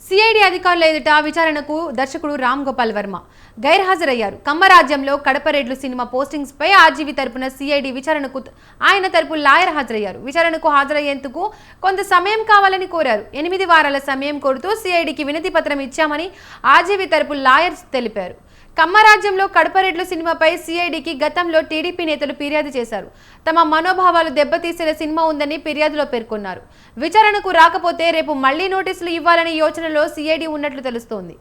CID అధికారుల ఎదుట విచారణకు దర్శకుడు రామ్ గోపాల్ వర్మ గైర్హాజరయ్యారు. కమ్మరాజ్యంలో కడపరేడ్లు సినిమా పోస్టింగ్స్ పై ఆర్జీవీ తరపున సిఐడి విచారణకు ఆయన తరపు లాయర్ హాజరయ్యారు. విచారణకు హాజరయ్యేందుకు కొంత సమయం కావాలని కోరారు. 8 వారాల సమయం కోరుతూ సిఐడికి వినతి పత్రం ఇచ్చామని ఆర్జీవీ తరపు లాయర్ తెలిపారు. కమ్మరాజ్యంలో కడపరేడ్లు సినిమాపై సిఐడికి గతంలో టీడీపీ నేతలు ఫిర్యాదు చేశారు. తమ మనోభావాలు దెబ్బతీసేలా సినిమా ఉందని ఫిర్యాదులో పేర్కొన్నారు. విచారణకు రాకపోతే రేపు మళ్లీ నోటీసులు ఇవ్వాలనే యోచనలో సిఐడి ఉన్నట్లు తెలుస్తోంది.